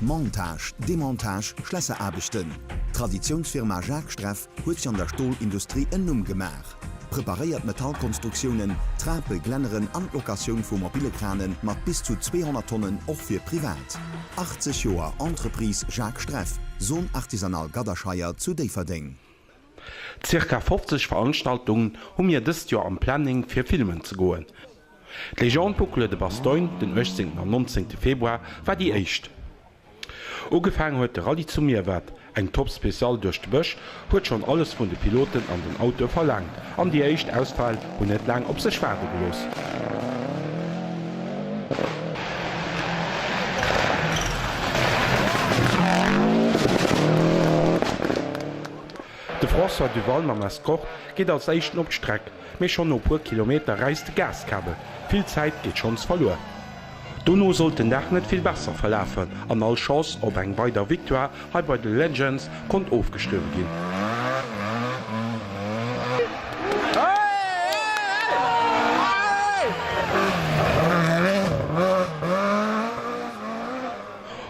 Montage, Demontage, Schlösserarbeiten. Traditionsfirma Jacques Streff huet sich an der Stahlindustrie en Numm gemach. Präpariert Metallkonstruktionen, Trape, Glenneren an Lokation vu mobile Kranen mat bis zu 200 Tonnen auch für privat. 80 Joer Entreprise Jacques Streff, Sohn artisanal Gaderscheier zu Deverding. Circa 50 Veranstaltungen um mir dieses Jahr am Planning für Filmen zu gehen. Die Legende de Bastogne, den 18. und 19. Februar, war die erste. Angefangen hat der Rallye zu mir wird, ein Top-Spezial durch die Büsch, hat schon alles von den Piloten an den Auto verlangt. An die erste Ausfall und nicht lang auf sich warten gelassen. Der François Duval am Escort geht als ersten auf die Strecke. Mir schon noch ein paar Kilometer reist der Gaskabel. Viel Zeit geht schon verloren. Dono sollte nach nicht viel besser verlaufen. An alle Chance auf eine weitere Victoire hat bei den Legends konnte aufgestellt gehen.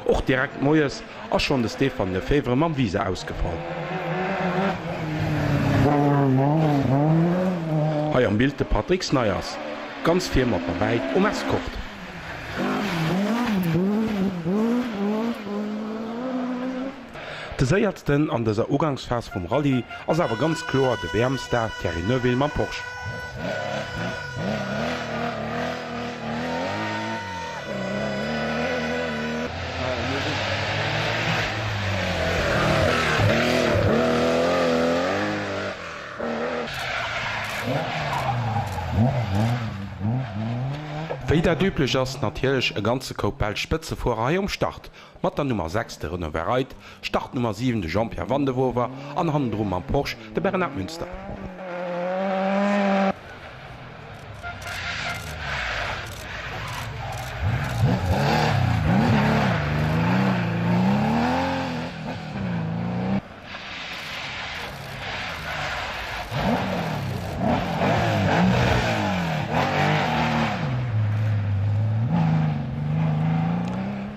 Auch direkt Neues ist schon der Stefan Lefebvre am Wiese ausgefallen. Hier am Bild der Patrick Sneyers. Ganz viel mit dabei Escort. Der Seiertsten an dieser Ugangsphase vom Rallye ist aber ganz klar der wärmste Thierry Neuville mit Porsche. Wie der üblich ist, natürlich eine ganze Kopel Spitze vorher am Start. Mit der Nummer 6 der Renault Verreit, Start Nummer 7 der Jean-Pierre Van de Vover, an Handrum am Porsche der Bernard Münster.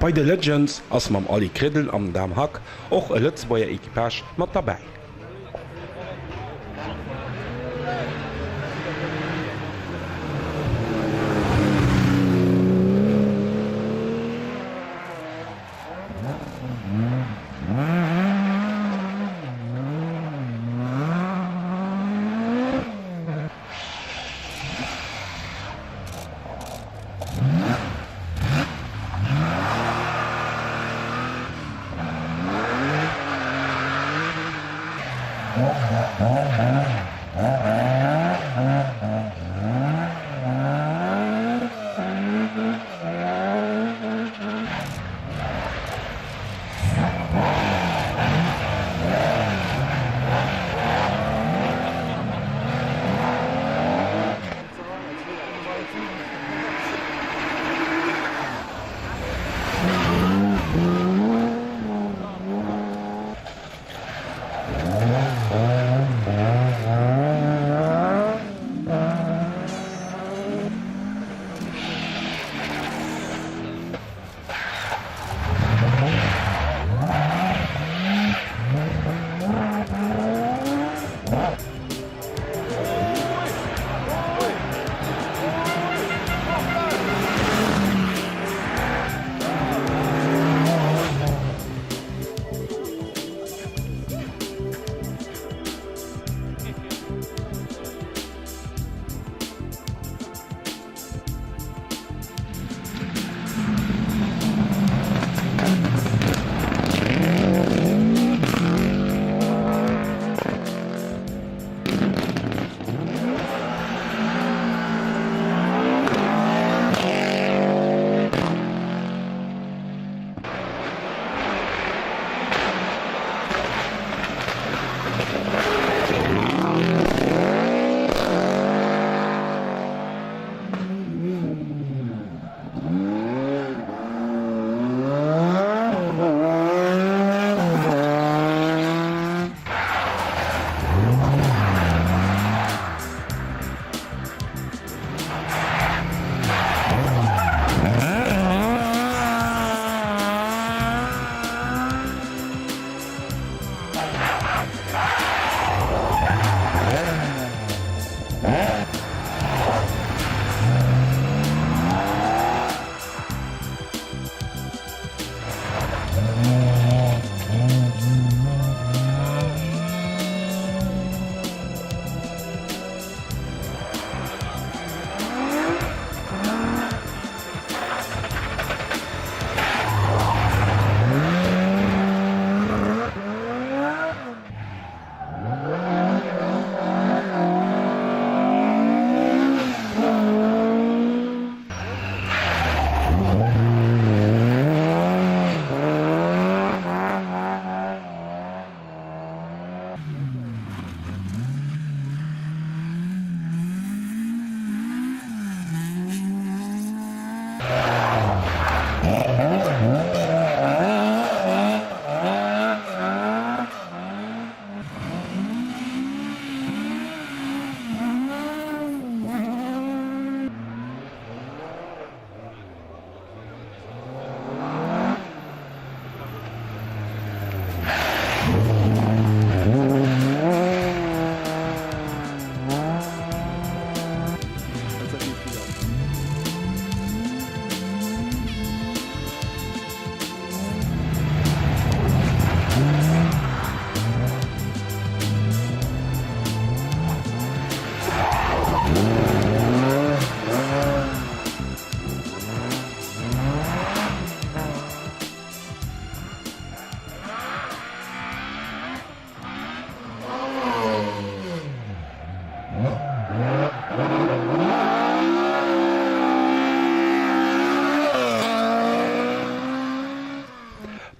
Bei den Legends ass mam Ali Kriddel am Dam Hack och e Lëtzbauer Ekipage mat dabei.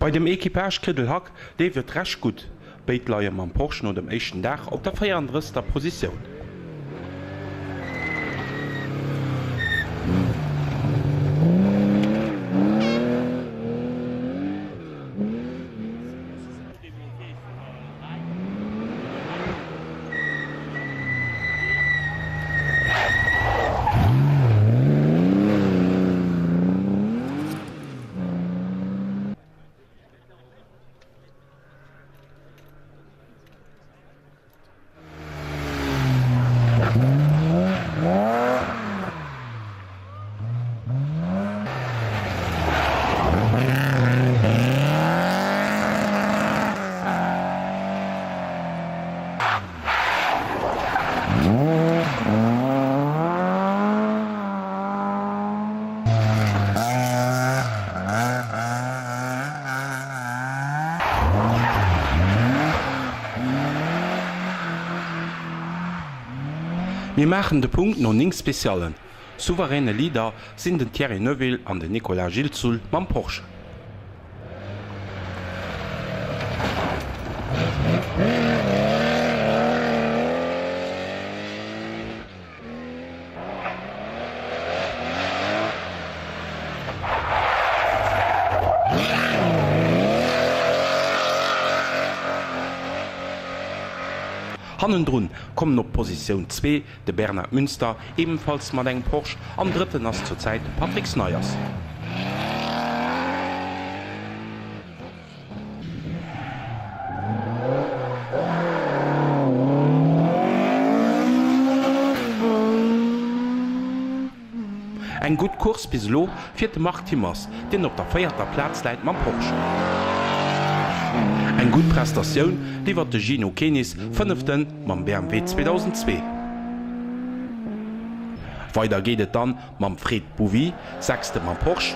Bei dem Equipage Kittelhack lebt recht gut. Beitleier am Porsche no dem echten Dach op der 34. Position. Wir machen de Punkt no ning Spezialen. Souveräne Lieder sind den Thierry Neuville an den Nicolas Gilsoul mam Porsche. Hannendrun kommen op Position 2 de Bernhard Münster, ebenfalls mat eng Porsche, am dritten ass zurzeit Patrick Sneyers. Eng gut Kurs bis lo fir de Mark Timmers, den op der 4. Platz leit man Porsche. Eng gut Prestationun liefert de Gino Kenis 5. mam BMW 2002. Weiter geht et dann mam Fred Bouvy 6. mam Porsche.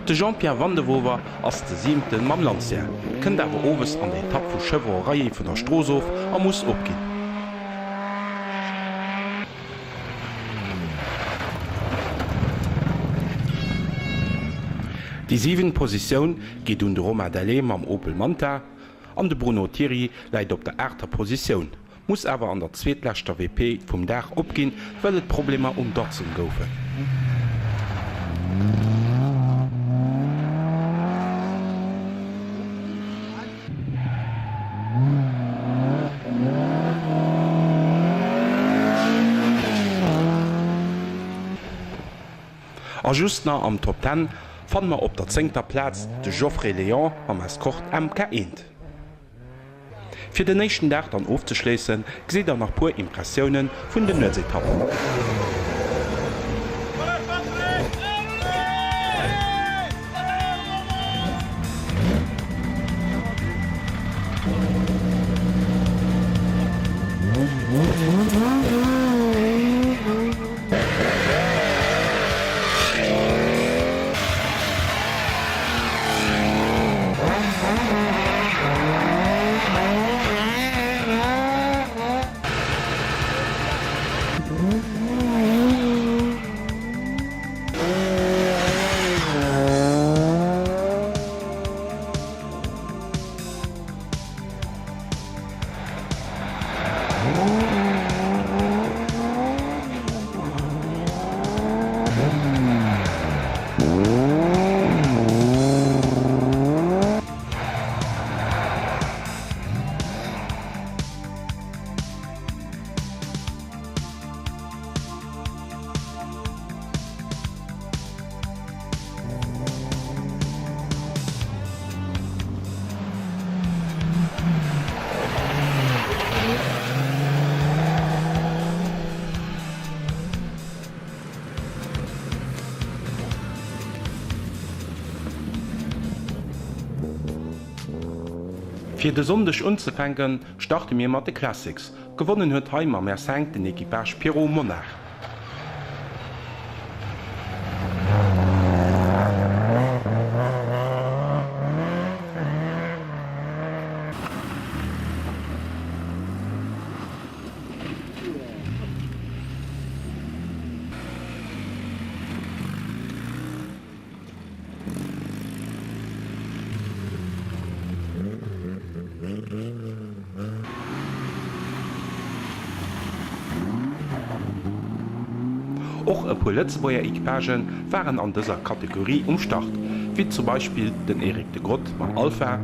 De Jean-Pierre Vandewover ass de 7. mam Lancia, kënnt awer owes an de Etapp vu Chevrolet vun der Strooshof a muss opginn. Die 7. Position geht de Romain Dallet am Opel Manta, an de Bruno Thierry leiit op der 8. Position, muss awer an der zweetlächter WP vum Dach opginn, well et Probleme Dortzen goufen. A justner am Top 10 fann man op der 10. Platz de Geoffrey Léon am Escort MK1. Für den nächsten Tag dann aufzuschließen, sieht er nach pur Impressionen von den Netzetappen. Für de sondech unzufänken starte mir mat de Classics. Gewonnen huet Heimer mehr senkt den Equipage Pierrot Monarch. Auch e paar Lützebäuer Equipagen waren an dieser Kategorie am Start, wie zum Beispiel den Erik de Grott beim Alpha,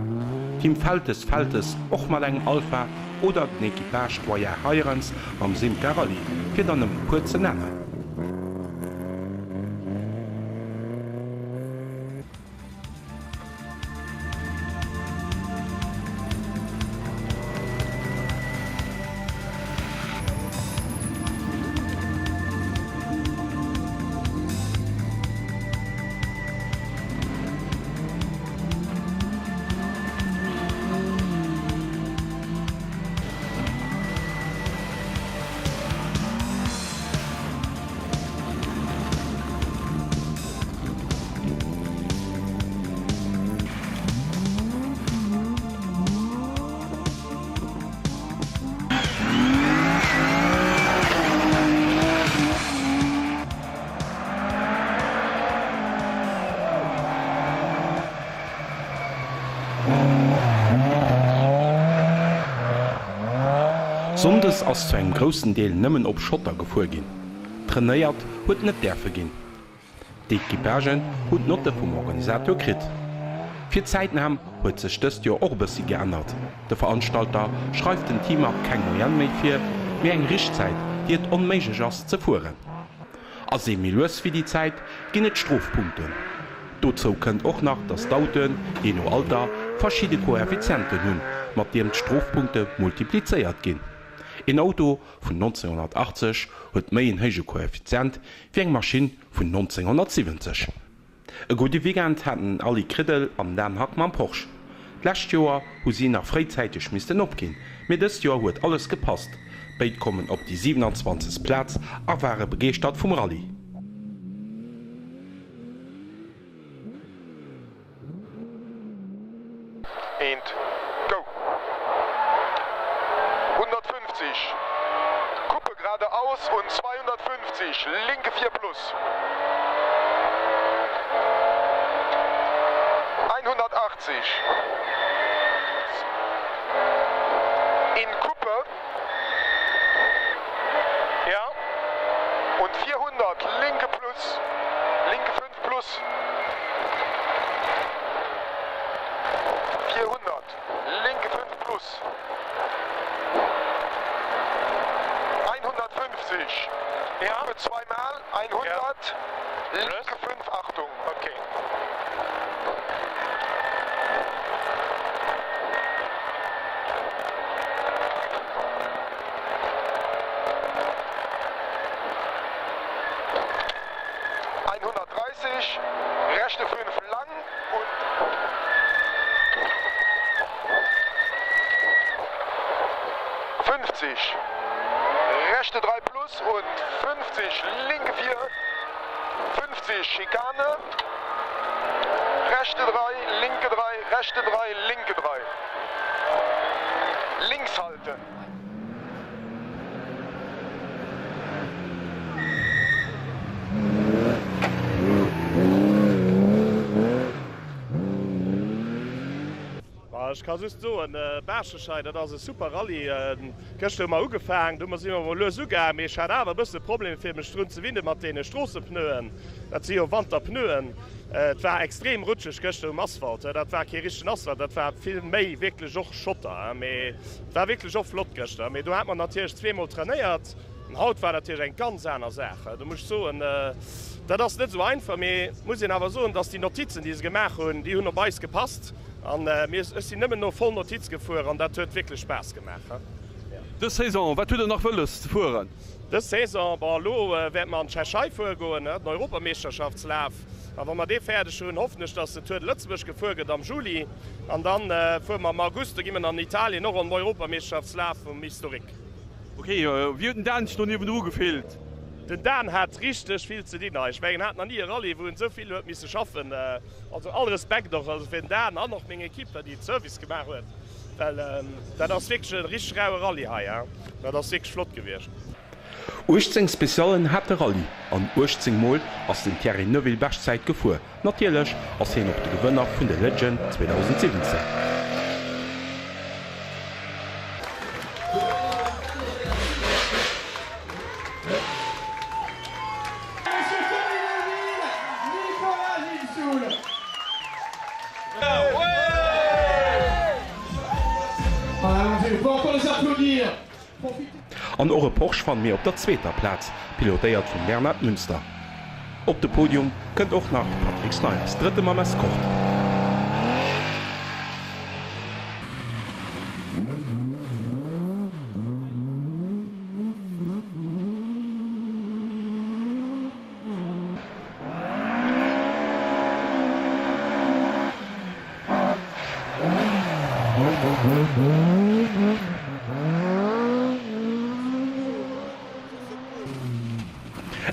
Team Feltes auch mal ein Alpha oder den Equipage Voyeur Hirons beim Simca Rallye, für dann einen kurzen nennen. Sondes ass zu einem großen Deel nëmmen op Schotter gefuer ginn. Trainéiert huet net derfe ginn. D'Equipagen huet Notte vum Organisator krit. Fir Zeitenham huet sech dëst Jo och bësse geändert. De Veranstalter schreift den Teamer keng Moyen méi fir, mé eng Richtzeit, die et onméigg ass ze fuhren. As se milos wie die Zeit ginn et Strofpunkten. Dozo kënnt och nach dats d'Auten, je no Alter, verschiide Koeffizienten hunn, mat deem d'Strofpunkte multiplizéiert ginn. Ein Auto vun 1980 huet méi en héige Koeffizient wie eng Maschine vun 1970. E gute Wigent hatten alle Kriddel am Den Hackmann Porsche. Lächt Joer hu sie nach freizeitig misisten opginn, mit dës Joer huet alles gepasst. Beit kommen op die 27. Platz a waren begeert vum Rallye. Kuppe geradeaus und 250, linke 4 plus. 180. In Kuppe. Ja. Und 400, linke plus. Linke 5 plus. 400, linke 5 plus. 150. Ja. Kuppe zweimal, 100. Ja. Linke 5, Achtung. Okay. Rechte 5 lang und 50. Rechte 3 plus und 50. Linke 4. 50. Schikane. Rechte 3, linke 3, rechte 3, linke 3. Links halten. Ich kann so en Berschescheid, dat ass e super Rallye Köchte ma ugefangen, du muss immer lo suuge méch hat awer bësse Problem fir me Strun ze winde mat dee Strossepnoen, dat ze Wand der Pnoen. Et war extrem rutscheg Köchte Asphalt, dat war kirischen Asphalt, dat war film méi wirklich joch Schotter war wirklich och flott Köchte. Du hat man natürlich 2mal trainéiert. Haut war dat eng ganz einer Sache. Du musst so dat ass net so einfach mé muss awer so, dats die Notizen die gemacht hun, die hun beis gepasst. Sie nëmmen no voll Notiz gefuer an dat huet wirklich Spaß gemacht. Ja. De Saison wat du nach wëllest fuhren? De Saison war lo werd man Tschechei vorgoen den Europameisterschaftslaf. Aber man de Pferde schon hoffnech, dat se huet Lützburg gefuget am Juli an dann vu am August gimmen an Italien noch an Europameisterschaftslaf um Historik. Okay, wie den Dan no niwen du gefehlt? Den Dan hat richtig viel zu dienen. Ich mein, hat noch nie Rallye, wo so viel müssen schaffen. Also all Respekt doch, also für den Dan auch noch meine Equipe, die Service gemacht hat. Weil das ist wirklich ein richtig rauer Rallye hier, ja. Das ist wirklich flott gewesen. 18 Spezialen hat der Rallye. An 18 Mal aus den Thierry Neuville Bestzeit gefuhr. Natürlich als er noch der Gewinner von der Legend 2017. An eure Porsche fan mir op der zweter Platz, pilotéiert vum Bernhard Münster. Op de Podium kënnt och nach Patrick Snyders dritte Mal Maskocht.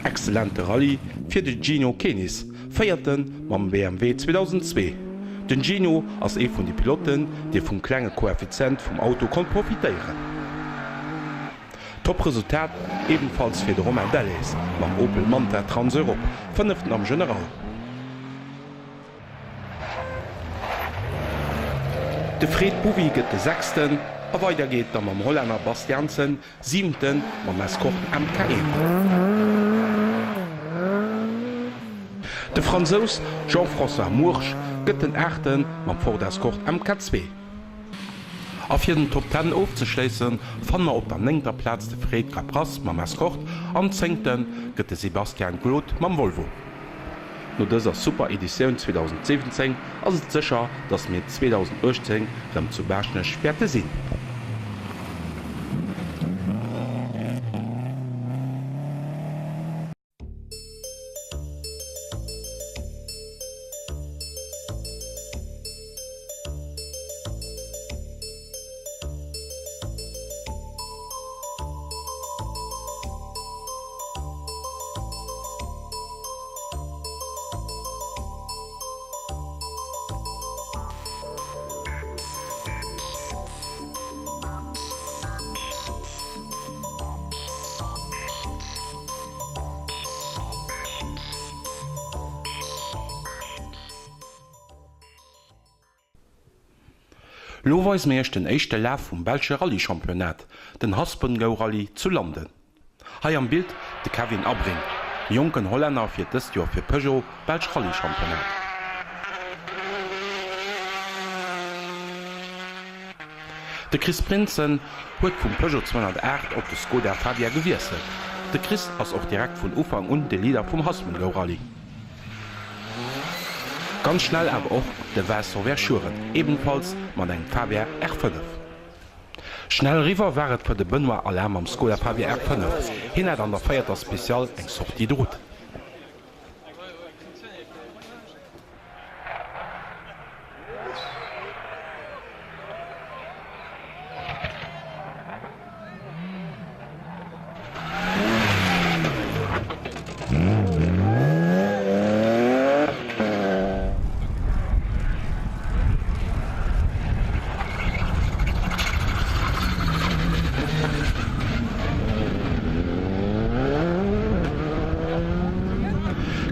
Exzellente Rallye fir de Gino Kenis, feierten mam BMW 2002. Den Gino ass vun die Piloten, déi vum klenge Koeffizient vum Auto kon profitéieren. Top-Resultat ebenfalls fir de Romain Dalles, mam Opel Manta Transeurope, 5. am General. De Fred Bouvi gëtt de 6. a weiter geht am am Holländer Bastiansen, 7. mam Maskocht MK1. De Franzos Jean-François Mourch gëtt den 8. mam Vorderskocht MK2. A fir den Top 10 aufzuschleessen, fann er op der 9. Platz de Fred Capras mam Maskocht, an 10. gëtt de Sebastian Glot mam Volvo. No dëser Supereditionioun 2017 ass et sicher, dats mir 2018 rem zu Berchnech Sperte sinn. Loweis mécht den échte Laf vum Belsche Rallye-Championat, den Haspengau Rallye zu Landen. Hai am Bild de Kevin Abring, Jonken Holländer fir dëst Joer fir Peugeot Belsch Rallye-Championat. De Chris Prinzen huet vum Peugeot 208 op de Skoda Fabia gewieselt. De Chris ass och direkt vun Ufang und de Lieder vum Haspengau Rallye. Ganz schnell aber auch de Wässer Verschuren, ebenfalls man eng Fabia R5. Schnell River wäret fir de Benoit Alarm am Skoda Fabia R5. Hin hat an der Feierter Spezial eng Sortie drot.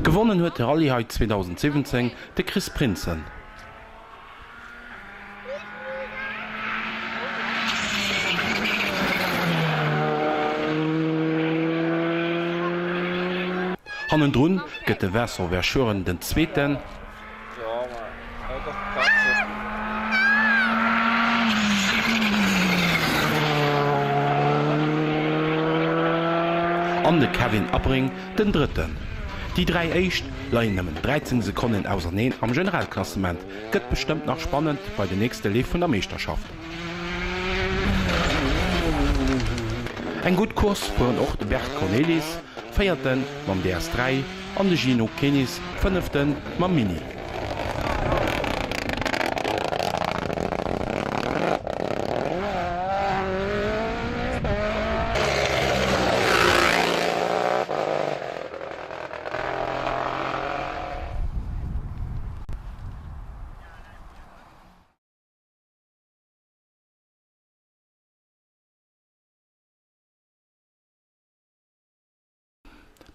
Gewonnen huet der Rallye 2017 de Chris Prinzen. Hannen Drun gëtt de Wässer Verschuren den 2. An de Kevin Abring den 3. Die 3 Eicht leien nëmmen 13 Sekunden auserneen am Generalklassement, gëtt bestimmt nach spannend bei de nächste Leef vun der Meisterschaft. Eng gut Kurs fuhren och de Bert Cornelis, 4. mam DS3 an de Gino Kenis, 5. mam Mini.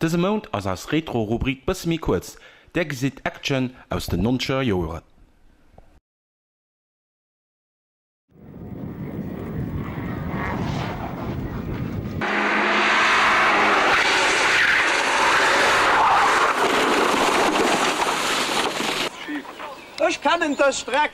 Dëse Mount ass als Retro-Rubrik bësse mi kurz, der gesit Action aus den 90er Joren. Ich kann in der Streck.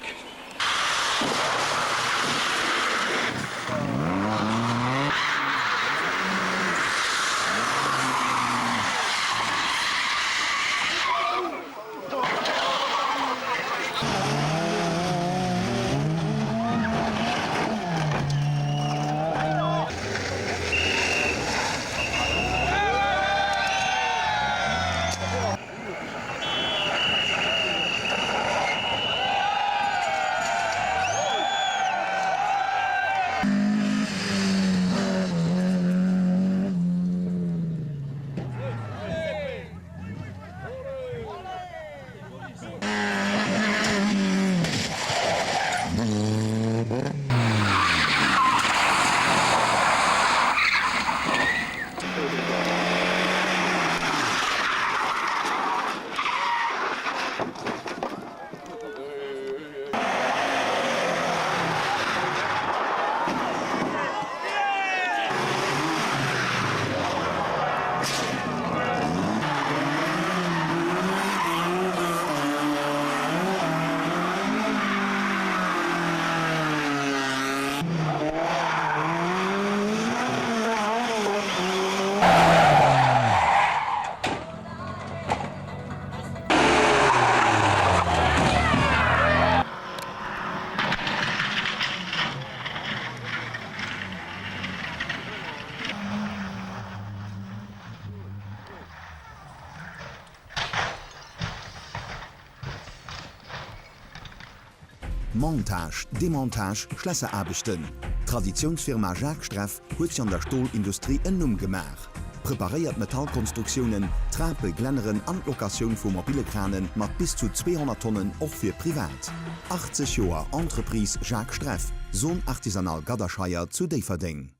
Montage, Demontage, Schlösserarbeiten. Traditionsfirma Jacques Streff huet sich an der Stahlindustrie ennum gemach. Präpariert Metallkonstruktionen, Trape, Glenneren an Lokation vu mobile Kranen mat bis zu 200 Tonnen och fir privat. 80 Joer Entreprise Jacques Streff, Sohn artisanal Gaderscheier zu Deverding.